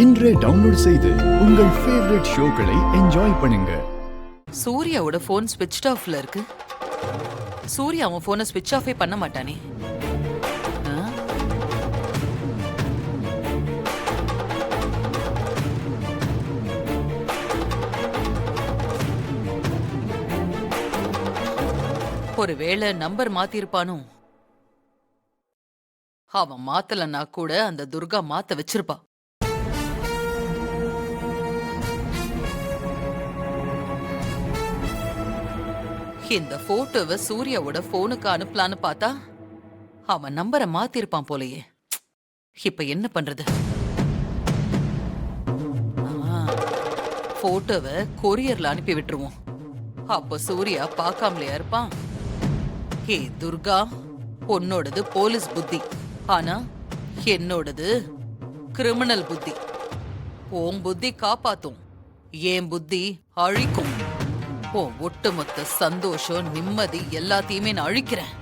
இன்றே டவுன்லோட் செய்து உங்கள் ஃபேவரட் ஷோக்களை என்ஜாய் பண்ணுங்க. சூர்யாவோட போன் ஸ்விட்ச் ஆஃப்ல இருக்கு. சூர்யா அவன் போனை ஸ்விட்ச் ஆஃபே பண்ண மாட்டானே. ஒருவேளை நம்பர் மாத்திருப்பானோ? அவன் மாத்தலன்னா கூட அந்த துர்கா மாத்த வச்சிருப்பா. இந்த போட்டோவை சூர்யாவோட போனுக்கு அனுப்பலான்னு பார்த்தா அவன் நம்பரை மாத்திருப்பான் போலயே. இப்ப என்ன பண்றது? போட்டோவை கொரியர்ல அனுப்பி விட்டுருவோம். அப்போ சூர்யா பார்க்காமலையா இருப்பான்? ஹே துர்கா, உன்னோடது போலீஸ் புத்தி, ஆனா என்னோடது கிரிமினல் புத்தி. உன் புத்தி காப்பாத்தும், என் புத்தி அழிக்கும். உன் ஒட்டுமொத்த சந்தோஷம் நிம்மதி எல்லாத்தையுமே நான் அழிக்கிறேன்.